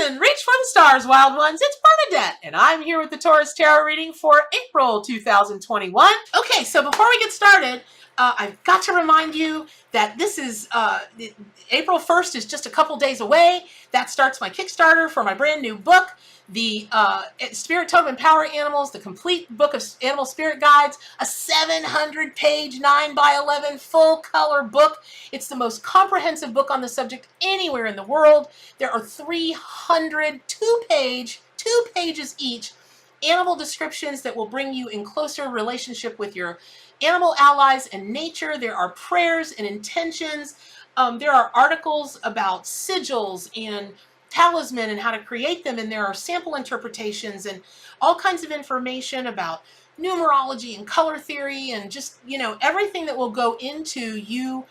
Listen, reach for the stars, wild ones. It's Bernadette, and I'm here with the Taurus Tarot reading for April 2021. Okay, so before we get started, I've got to remind you that this is April 1st is just a couple days away. That starts my Kickstarter for my brand new book, the Spirit Totem and Power Animals, the complete book of animal spirit guides, a 700-page 9x11 full-color book. It's the most comprehensive book on the subject anywhere in the world. There are 300 two pages each, animal descriptions that will bring you in closer relationship with your animal allies and nature. There are prayers and intentions. There are articles about sigils and talisman and how to create them, and there are sample interpretations and all kinds of information about numerology and color theory and just, everything that will go into you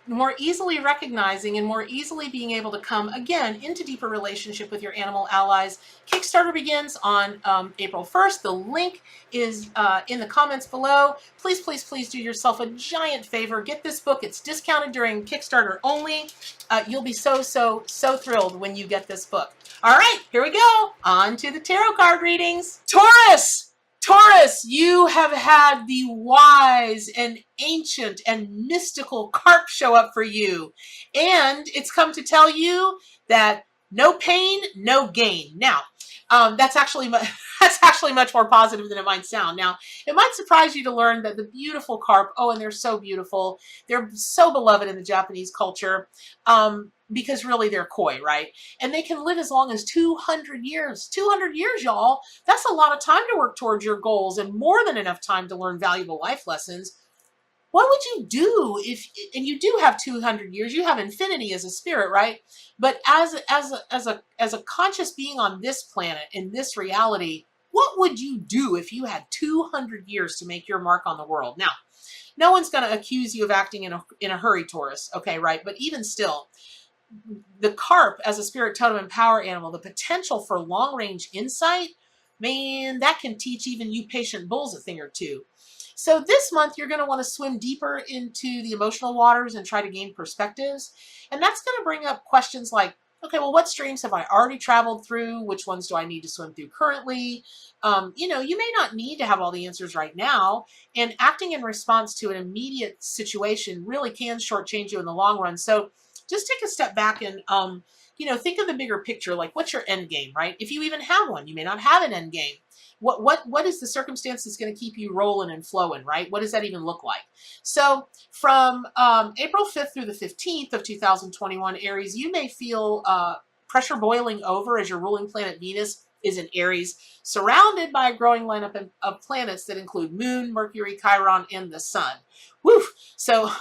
more easily recognizing and more easily being able to come again into deeper relationship with your animal allies. Kickstarter begins on April 1st. The link is in the comments below. Please, please, please do yourself a giant favor. Get this book. It's discounted during Kickstarter only. You'll be so thrilled when you get this book. All right, here we go. On to the tarot card readings. Taurus, you have had the wise and ancient and mystical Carp show up for you. And it's come to tell you that no pain, no gain. Now, that's actually much more positive than it might sound. Now, it might surprise you to learn that the beautiful Carp, and they're so beautiful. They're so beloved in the Japanese culture. Because really they're koi, right? And they can live as long as 200 years. 200 years, y'all. That's a lot of time to work towards your goals and more than enough time to learn valuable life lessons. What would you do and you do have 200 years, you have infinity as a spirit, right? But as a conscious being on this planet, in this reality, what would you do if you had 200 years to make your mark on the world? Now, no one's going to accuse you of acting in a hurry, Taurus, okay, right? But even still, the Carp as a spirit totem and power animal, the potential for long-range insight, man, that can teach even you patient bulls a thing or two. So this month, you're going to want to swim deeper into the emotional waters and try to gain perspectives. And that's going to bring up questions like, okay, well, what streams have I already traveled through? Which ones do I need to swim through currently? You may not need to have all the answers right now. And acting in response to an immediate situation really can shortchange you in the long run. So just take a step back and, think of the bigger picture. Like, what's your end game, right? If you even have one, you may not have an end game. What is the circumstance that's going to keep you rolling and flowing, right? What does that even look like? So from April 5th through the 15th of 2021, Aries, you may feel pressure boiling over as your ruling planet Venus is in Aries, surrounded by a growing lineup of planets that include Moon, Mercury, Chiron, and the Sun. Woo! So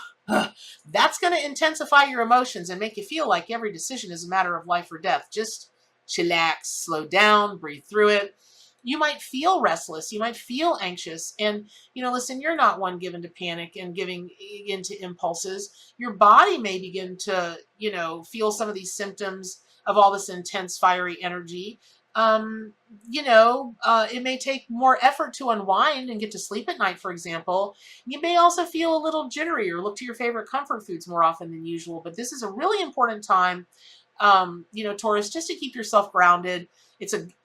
that's going to intensify your emotions and make you feel like every decision is a matter of life or death. Just chillax, slow down, breathe through it. You might feel restless. You might feel anxious. And, listen, you're not one given to panic and giving into impulses. Your body may begin to, feel some of these symptoms of all this intense, fiery energy. It may take more effort to unwind and get to sleep at night, for example. You may also feel a little jittery or look to your favorite comfort foods more often than usual. But this is a really important time, Taurus, just to keep yourself grounded.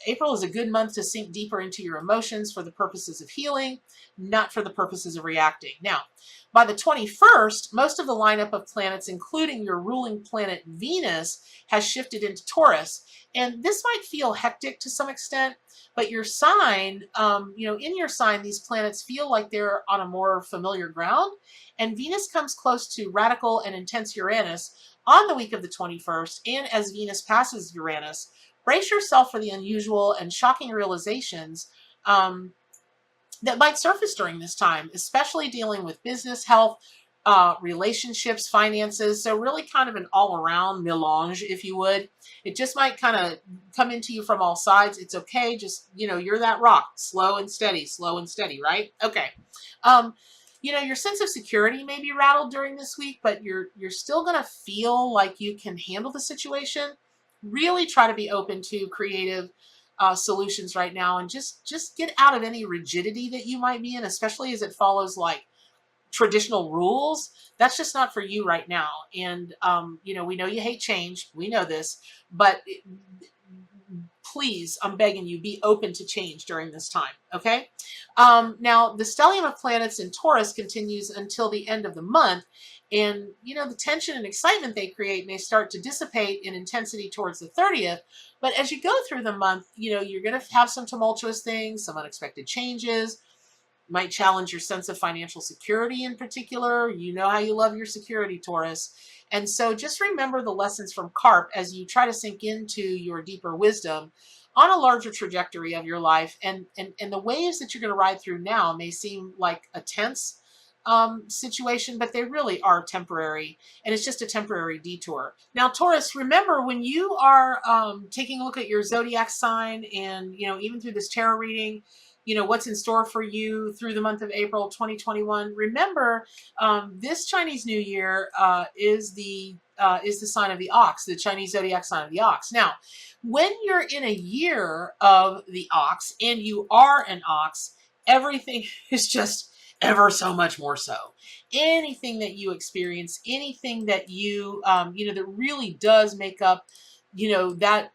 April is a good month to sink deeper into your emotions for the purposes of healing, not for the purposes of reacting. Now, by the 21st, most of the lineup of planets, including your ruling planet Venus, has shifted into Taurus. And this might feel hectic to some extent, but your sign, in your sign, these planets feel like they're on a more familiar ground. And Venus comes close to radical and intense Uranus on the week of the 21st. And as Venus passes Uranus, brace yourself for the unusual and shocking realizations that might surface during this time, especially dealing with business, health, relationships, finances. So really kind of an all-around melange, if you would. It just might kind of come into you from all sides. It's okay. Just, you're that rock, slow and steady, right? Okay. Your sense of security may be rattled during this week, but you're still going to feel like you can handle the situation. Really try to be open to creative solutions right now, and just get out of any rigidity that you might be in, especially as it follows like traditional rules. That's just not for you right now. And we know you hate change. We know this, but please, I'm begging you, be open to change during this time, okay? Now, the stellium of planets in Taurus continues until the end of the month, and, you know, the tension and excitement they create may start to dissipate in intensity towards the 30th, but as you go through the month, you know, you're going to have some tumultuous things, some unexpected changes, might challenge your sense of financial security in particular. You know how you love your security, Taurus. And so just remember the lessons from Carp as you try to sink into your deeper wisdom on a larger trajectory of your life. And the waves that you're going to ride through now may seem like a tense situation, but they really are temporary, and it's just a temporary detour. Now, Taurus, remember when you are taking a look at your zodiac sign, and you know, even through this tarot reading, you know what's in store for you through the month of April 2021. Remember, this Chinese New Year is the sign of the ox, the Chinese zodiac sign of the ox. Now, when you're in a year of the ox and you are an ox, everything is just ever so much more so. Anything that you experience, anything that you, you know, that really does make up, you know, that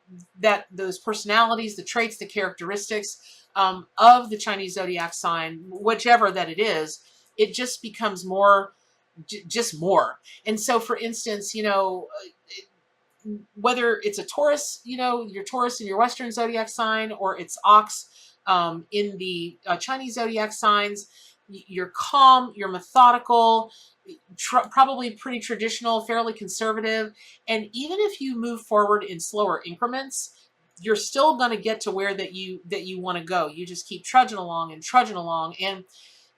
those personalities, the traits, the characteristics of the Chinese zodiac sign, whichever that it is, it just becomes more, just more. And so, for instance, you know, whether it's a Taurus, you know, your Taurus in your Western zodiac sign, or it's ox in the Chinese zodiac signs, you're calm, you're methodical, probably pretty traditional, fairly conservative. And even if you move forward in slower increments, you're still going to get to where that you want to go. You just keep trudging along, and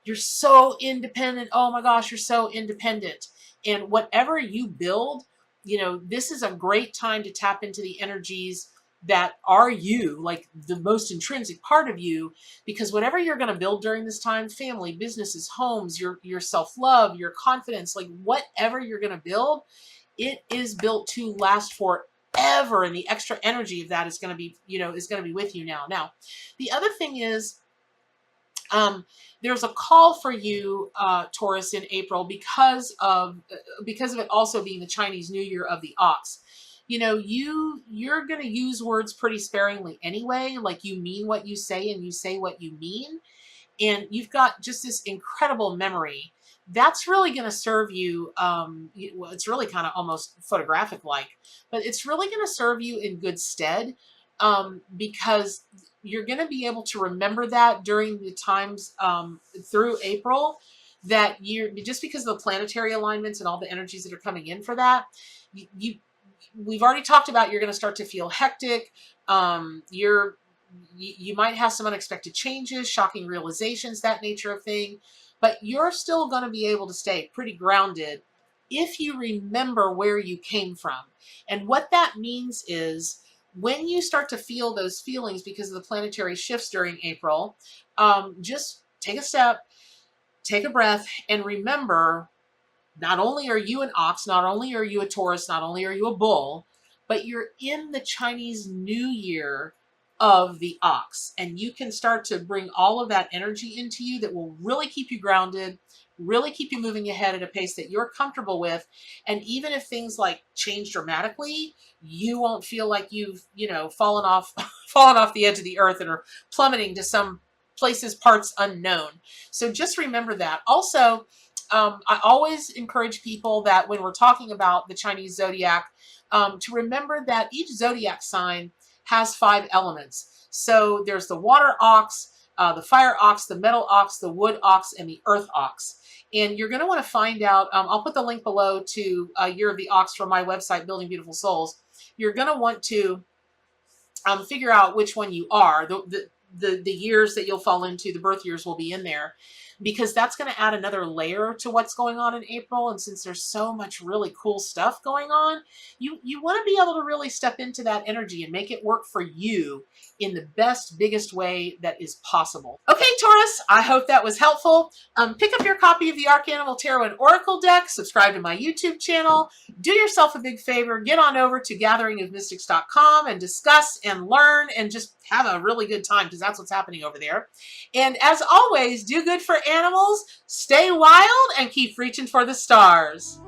you're so independent. Oh my gosh, you're so independent. And whatever you build, you know, this is a great time to tap into the energies that are you, like the most intrinsic part of you, because whatever you're going to build during this time, family, businesses, homes, your self-love, your confidence, like whatever you're going to build, it is built to last forever. And the extra energy of that is going to be, you know, is going to be with you now. Now, the other thing is, there's a call for you, Taurus, in April because of it also being the Chinese New Year of the ox. You know, you're going to use words pretty sparingly anyway. Like, you mean what you say and you say what you mean. And you've got just this incredible memory. That's really going to serve you. Well, it's really kind of almost photographic like, but it's really going to serve you in good stead, because you're going to be able to remember that during the times through April, that you're, just because of the planetary alignments and all the energies that are coming in for that, we've already talked about, you're going to start to feel hectic. You might have some unexpected changes, shocking realizations, that nature of thing, but you're still going to be able to stay pretty grounded if you remember where you came from. And what that means is, when you start to feel those feelings because of the planetary shifts during April, just take a step, take a breath, and remember, not only are you an ox, not only are you a Taurus, not only are you a bull, but you're in the Chinese New Year of the ox. And you can start to bring all of that energy into you that will really keep you grounded, really keep you moving ahead at a pace that you're comfortable with. And even if things like change dramatically, you won't feel like you've, you know, fallen off the edge of the earth and are plummeting to some places, parts unknown. So just remember that. Also, I always encourage people that when we're talking about the Chinese zodiac, to remember that each zodiac sign has 5 elements. So there's the water ox, the fire ox, the metal ox, the wood ox, and the earth ox. And you're going to want to find out, I'll put the link below to Year of the Ox from my website, Building Beautiful Souls. You're going to want to figure out which one you are. The years that you'll fall into, the birth years will be in there, because that's going to add another layer to what's going on in April. And since there's so much really cool stuff going on, you want to be able to really step into that energy and make it work for you in the best, biggest way that is possible. Okay, Taurus, I hope that was helpful. Pick up your copy of the Arcanimal Tarot and Oracle deck, subscribe to my YouTube channel, do yourself a big favor, get on over to gatheringofmystics.com and discuss and learn and just have a really good time, because that's what's happening over there. And as always, do good for animals, stay wild, and keep reaching for the stars.